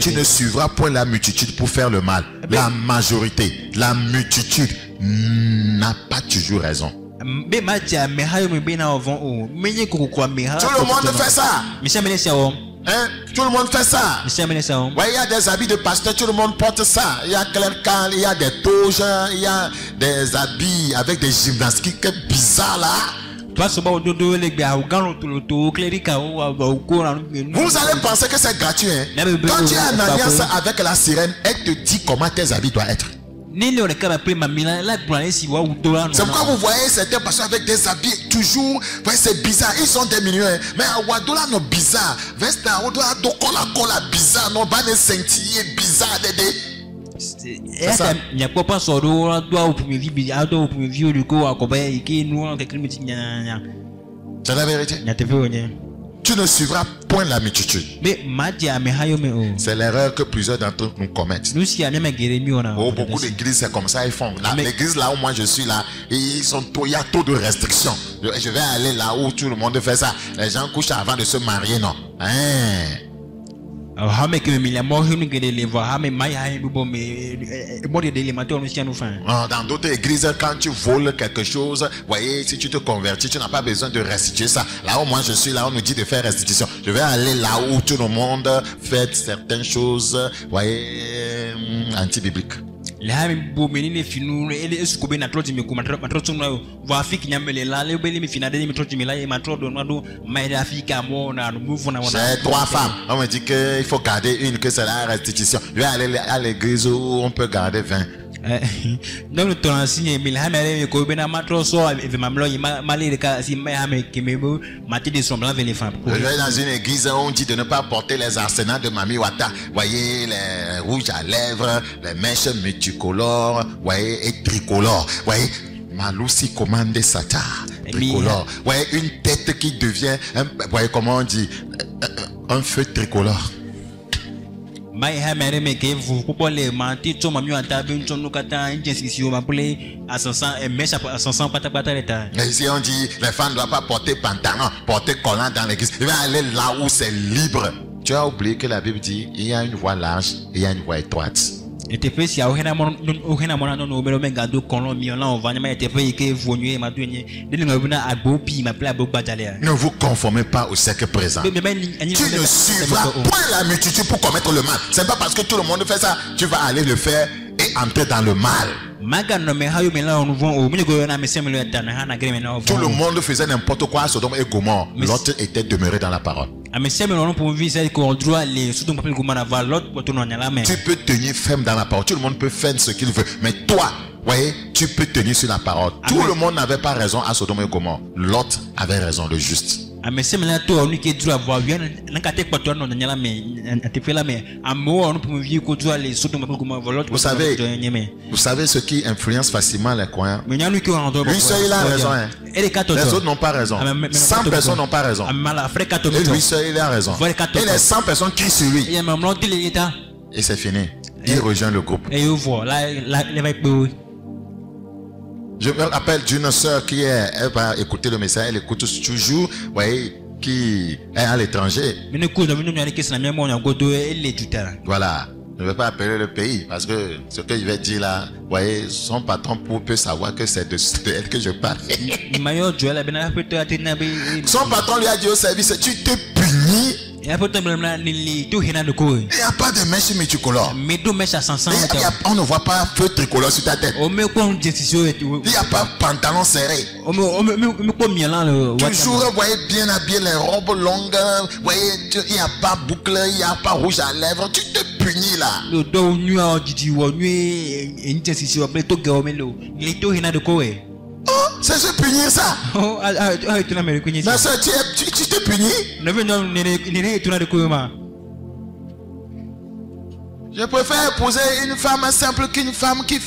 Speaker 1: Tu ne suivras point la multitude pour faire le mal. La majorité, la multitude n'a pas toujours raison. Tout le monde fait ça. Hein? Tout le monde fait ça. Ouais, il y a des habits de pasteur, tout le monde porte ça. Il y a clerical, il y a des toges, il y a des habits avec des gymnastiques bizarres là. Vous allez penser que c'est gratuit. Hein? Quand tu es en alliance avec la sirène, elle te dit comment tes habits doivent être. C'est pourquoi vous voyez certains pasteurs avec des habits toujours, c'est bizarre, ils sont des millions, mais à Wadola non bizarre, veste à Wadola do cola bizarre, non pas des scintillés bizarres c'est ça. C'est la vérité. Tu ne suivras point la multitude. C'est l'erreur que plusieurs d'entre nous commettent. Oh, beaucoup d'églises c'est comme ça ils font. L'église là où moi je suis là, il y a trop de restrictions. Je vais aller là où tout le monde fait ça. Les gens couchent avant de se marier, non. Hein? Dans d'autres églises, quand tu voles quelque chose, voyez, si tu te convertis, tu n'as pas besoin de restituer ça. Là où moi je suis, là on nous dit de faire restitution. Je vais aller là où tout le monde fait certaines choses, voyez, anti-bibliques. J'ai 3 femmes. On me dit qu'il faut garder une, que c'est la restitution. Je vais aller à l'église où on peut garder 20. Je vais dans une église où on dit de ne pas porter les arsenals de Mami Wata. Voyez, les rouges à lèvres, les mèches multicolores, voyez, et tricolores. Voyez, Malousi commande Sata, tricolore. Voyez, une tête qui devient, voyez comment on dit, un feu tricolore. Et ici on dit les femmes ne doivent pas porter pantalon, porter collant dans l'église. Il va aller là où c'est libre. Tu as oublié que la Bible dit il y a une voie large et il y a une voie étroite. Ne vous conformez pas au siècle présent. Tu ne suivras point la multitude pour commettre le mal. C'est pas parce que tout le monde fait ça, tu vas aller le faire et entrer dans le mal. Tout le monde faisait n'importe quoi à Sodome et Gomorrhe. L'autre était demeuré dans la parole. Tu peux tenir ferme dans la parole. Tout le monde peut faire ce qu'il veut. Mais toi, voyez, tu peux tenir sur la parole. Tout le monde n'avait pas raison à Sodome et Gomorrhe. L'autre avait raison, le juste.
Speaker 2: mais c'est maintenant toi on qui doit avoir bien n'importe quoi toi non n'yala mais tu fais là mais amour on peut vivre que toi les surtout comme volant.
Speaker 1: Vous savez ce qui influence facilement les croyants. Lui seul il a raison. Les autres n'ont pas raison. 100 personnes n'ont pas raison. Et lui seul il a raison. Et les 100 personnes crient sur lui. Et c'est fini. Il rejoint le groupe. Je me rappelle d'une sœur qui elle va écouter le message, elle écoute toujours, voyez, qui est à l'étranger. Voilà. Je ne vais pas appeler le pays parce que ce que je vais dire là, voyez, son patron peut savoir que c'est de elle que je parle. Son patron lui a dit au service, tu t'es puni. Il n'y a pas de mèche multicolore. On ne voit pas feu tricolore sur ta tête. Il n'y a pas de pantalon serré. Toujours, vous voyez, bien habillé, les robes longues. Vous voyez, il n'y a pas boucle, il n'y a pas rouge à lèvres. Tu te punis là. Oh, c'est se punir ça. Ma soeur, tu te punis. Je préfère épouser une femme simple qu'une femme qui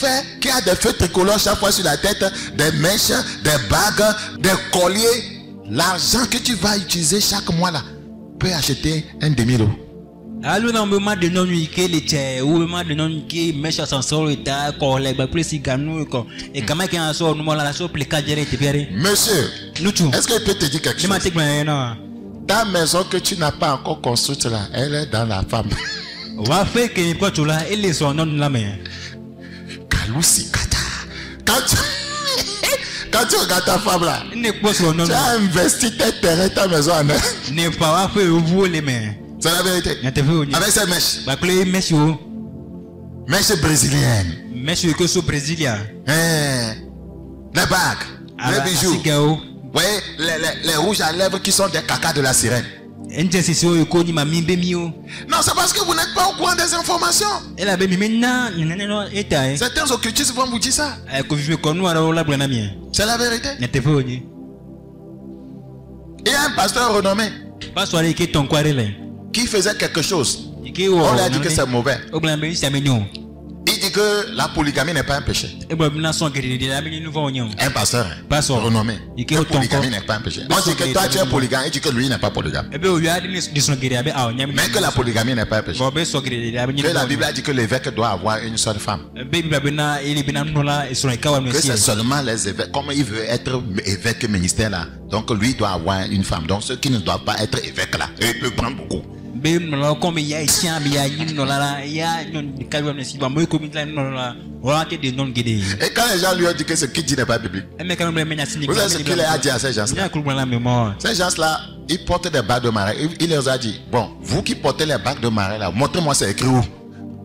Speaker 1: a des feux tricolores chaque fois sur la tête, des mèches, des bagues, des colliers. L'argent que tu vas utiliser chaque mois là peut acheter un demi-lot.
Speaker 2: Alors dans le moment de non que les tiers ou le moment de non qui met à son sol et ta collègue plus si ganou et comment qu'il en sort nous la soupe les cadres te faire.
Speaker 1: Monsieur, est-ce que je peux te dire quelque chose? Ta maison que tu n'as pas encore construite là, elle est dans la femme.
Speaker 2: On va faire que pas tout là, elle est son nom de la main.
Speaker 1: Kalousi kata. Quand tu regardes ta femme là, tu as investi tes terrains, ta maison en elle.
Speaker 2: Ne pas faire vous les mains.
Speaker 1: C'est la vérité. Avec cette mèche. Mèche brésilienne.
Speaker 2: Mèche que ce brésilien.
Speaker 1: Les bagues. Les bijoux. Vous voyez, les rouges à lèvres qui sont des cacas de la sirène. Non, c'est parce que vous n'êtes pas au courant des informations. Certains occultistes vont vous dire ça. C'est la vérité. Il y a un pasteur renommé qui faisait quelque chose. On lui a dit que c'est mauvais. Il dit que la polygamie n'est pas un péché. Un pasteur renommé. La polygamie n'est pas un péché. On dit que toi tu es polygame et dit que lui n'est pas polygame. Mais que la polygamie n'est pas un péché. Que la Bible a dit que l'évêque doit avoir une seule femme. Que c'est seulement les évêques. Comme il veut être évêque ministère là, donc lui doit avoir une femme. Donc ceux qui ne doivent pas être évêques là, eux peuvent prendre beaucoup. Et quand les gens lui ont dit que ce qu'il dit n'est pas biblique, vous savez ce qu'il a dit à ces gens-là? Ces gens-là, ils portent des bagues de mariage. Il leur a dit, bon, vous qui portez les bagues de mariage là, montrez-moi c'est écrit où.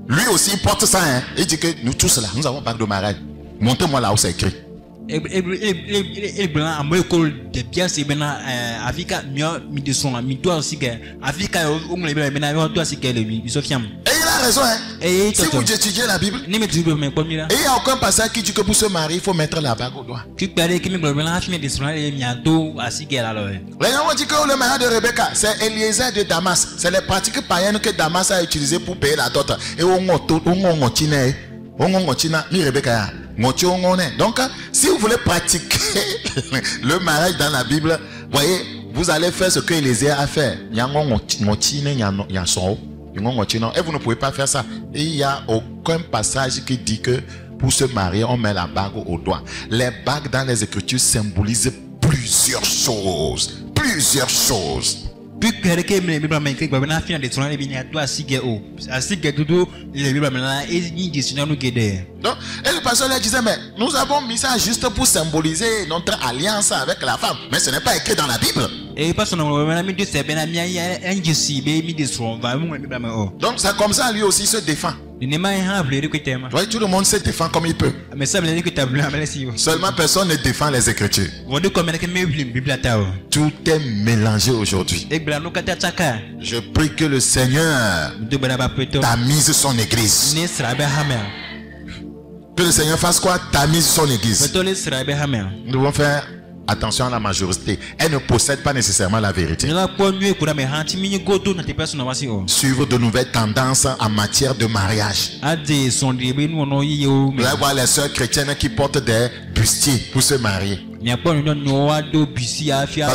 Speaker 1: Lui aussi il porte ça, hein. Il dit que nous tous là, nous avons bagues de mariage. Montrez-moi là où c'est écrit. Et il a raison, hein? Si vous étudiez la Bible, il n'y a aucun passage qui dit que pour se marier il faut mettre la bague au doigt. Les gens ont dit que le mariage de Rebecca c'est Eliezer de Damas. C'est les pratiques païennes que Damas a utilisées pour payer la dot. Et donc, si vous voulez pratiquer le mariage dans la Bible, voyez, vous allez faire ce que Élisée a fait. Et vous ne pouvez pas faire ça. Et il n'y a aucun passage qui dit que pour se marier, on met la bague au doigt. Les bagues dans les Écritures symbolisent plusieurs choses. Plusieurs choses. Donc, et le pasteur lui disait, mais nous avons mis ça juste pour symboliser notre alliance avec la femme. Mais ce n'est pas écrit dans la Bible. Donc c'est comme ça lui aussi il se défend. Oui, tout le monde se défend comme il peut. Seulement personne ne défend les Écritures. Tout est mélangé aujourd'hui. Je prie que le Seigneur tamise son église. Que le Seigneur fasse quoi? Tamise son église. Nous devons faire attention à la majorité, elle ne possède pas nécessairement la vérité. Suivre de nouvelles tendances en matière de mariage. Vous allez voir les sœurs chrétiennes qui portent des bustiers pour se marier. Parce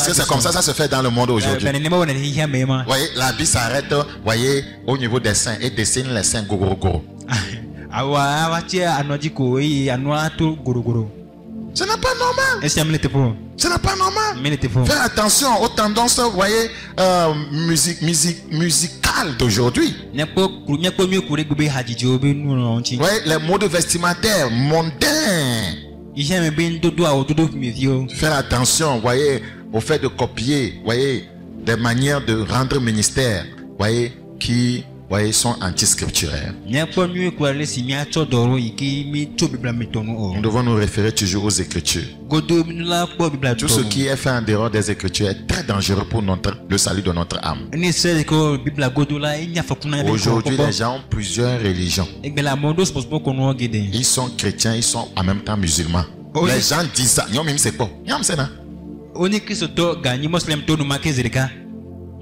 Speaker 1: que c'est comme ça se fait dans le monde aujourd'hui. Vous voyez, la Bible s'arrête, voyez, au niveau des seins et dessine les seins goro. Ce n'est pas normal. Ce n'est pas normal. Faites attention aux tendances, vous voyez, musicales d'aujourd'hui. Vous voyez, les modes vestimentaires mondains. Faire attention, vous voyez, au fait de copier, vous voyez, des manières de rendre ministère, vous voyez, qui, vous voyez, sont antiscripturaires. Nous devons nous référer toujours aux Écritures. Tout ce qui est fait en dehors des Écritures est très dangereux pour le salut de notre âme. Aujourd'hui, les gens ont plusieurs religions. Ils sont chrétiens, ils sont en même temps musulmans. Les gens disent ça. C'est quoi?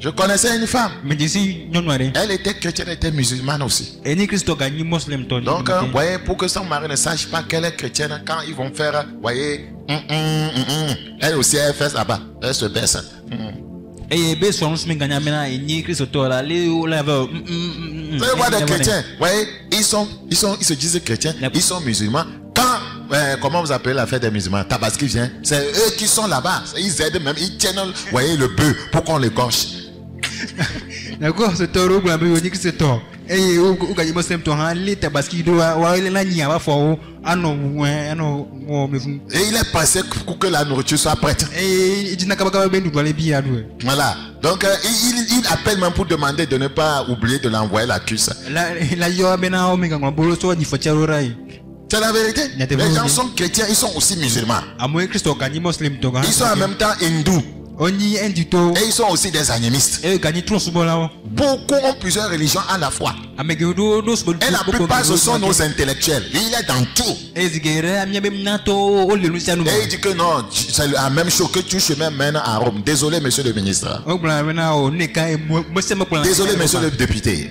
Speaker 1: Je connaissais une femme. Elle était chrétienne, elle était musulmane aussi. Donc, vous voyez, pour que son mari ne sache pas qu'elle est chrétienne, quand ils vont faire, vous voyez, elle aussi, elle fait ça bas. Elle se baisse. Vous allez voir des chrétiens, vous voyez, ils se disent chrétiens, ils sont musulmans. Quand, comment vous appelez la fête des musulmans? Tabaski vient, c'est eux qui sont là-bas. Ils aident même, ils tiennent, vous voyez, le bœuf pour qu'on le gorge.
Speaker 2: D'accord, c'est taureau, c'est taureau. Et au
Speaker 1: et il est passé pour que la nourriture soit prête. Voilà. Donc il appelle même pour demander de ne pas oublier de l'envoyer la cuisse. C'est la vérité. Les gens sont chrétiens, ils sont aussi musulmans. Ils sont en même temps hindous. Et ils sont aussi des animistes. Beaucoup ont plusieurs religions à la fois. Et la plupart ce sont nos intellectuels. Il est dans tout. Et il dit que non, c'est la même chose que tout chemin mène à Rome. Désolé, monsieur le ministre. Désolé, monsieur le député.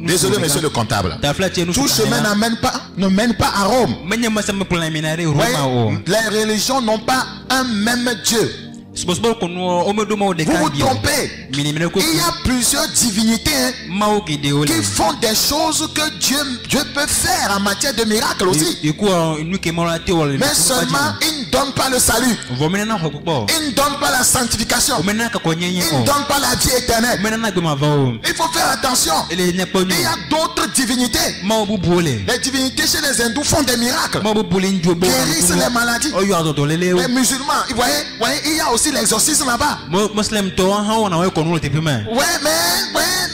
Speaker 1: Désolé, monsieur le comptable. Tout chemin ne mène pas à Rome. Les religions n'ont pas un même Dieu. Vous vous trompez. Il y a plusieurs divinités qui font des choses que Dieu peut faire en matière de miracles aussi. Mais seulement, ils ne donnent pas le salut. Ils ne donnent pas la sanctification. Ils ne donnent pas la vie éternelle. Il faut faire attention. Il y a d'autres divinités. Les divinités chez les hindous font des miracles. Guérissent les maladies. Les musulmans, vous voyez, il y a aussi l'exorcisme là-bas. Ouais, mais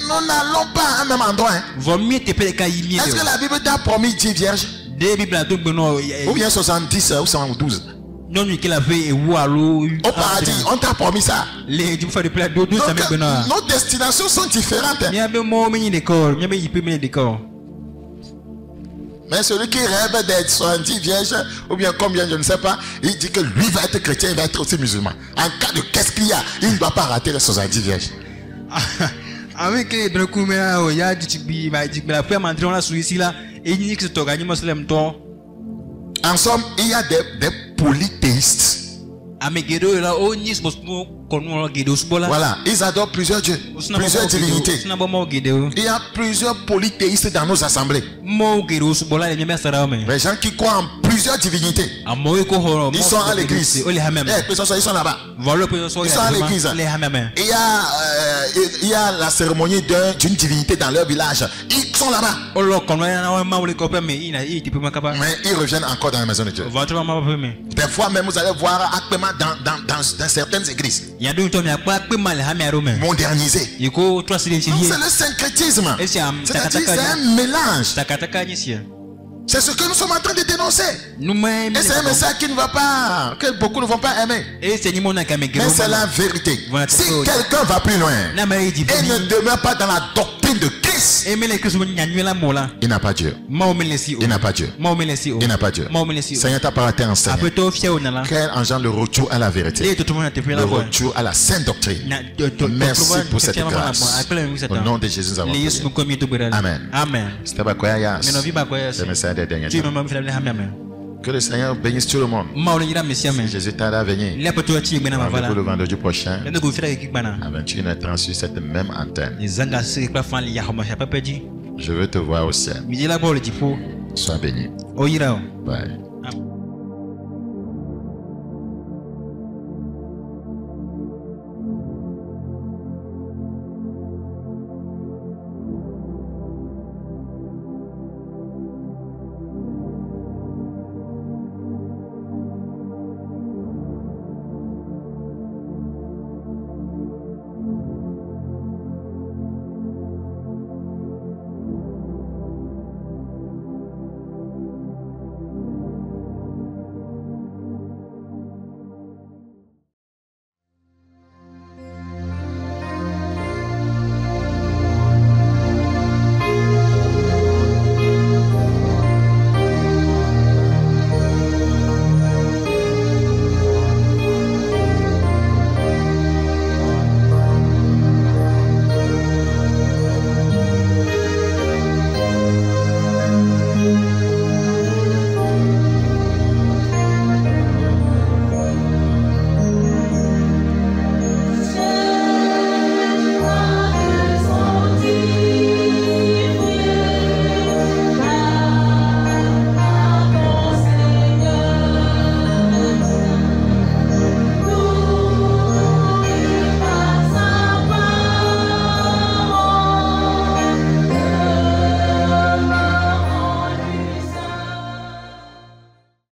Speaker 1: nous n'allons pas à un même endroit. Est-ce que la Bible t'a promis 10 vierges? Ou bien 70 ou 112? Au paradis, on t'a promis ça. Donc, nos destinations sont différentes. Mais celui qui rêve d'être 70 vierges, ou bien combien, je ne sais pas, il dit que lui va être chrétien, il va être aussi musulman. En cas de qu'est-ce qu'il y a, il ne doit pas rater les 70 vierges. En somme, il y a des polythéistes. Voilà, ils adorent plusieurs dieux, plusieurs divinités. Il y a plusieurs polythéistes dans nos assemblées. Les gens qui croient en plusieurs divinités. Ils sont à l'église. Ils sont là-bas. Ils sont à l'église. Il y a la cérémonie d'une divinité dans leur village. Ils sont là-bas. Mais ils reviennent encore dans la maison de Dieu. Des fois même vous allez voir actuellement dans certaines églises modernisées. C'est le syncrétisme. C'est-à-dire c'est un mélange. C'est ce que nous sommes en train de dénoncer. Et c'est un message qui ne va pas, que beaucoup ne vont pas aimer. Mais c'est la vérité. Si quelqu'un va plus loin et ne demeure pas dans la doctrine doctrine de Christ, il n'a pas Dieu. Il n'a pas Dieu. Il n'a pas Dieu. Seigneur, ta parole t'est enseignée. Qu'elle engendre le retour à la vérité, le retour à la sainte doctrine. Merci pour cette grâce. Au nom de Jésus, nous avons prié. Amen. C'était le message des derniers temps. Que le Seigneur bénisse tout le monde. Si Jésus t'a à venir. Rendez-vous le vendredi prochain à 21h30 sur cette même antenne. Je veux te voir au ciel. Sois béni. Bye.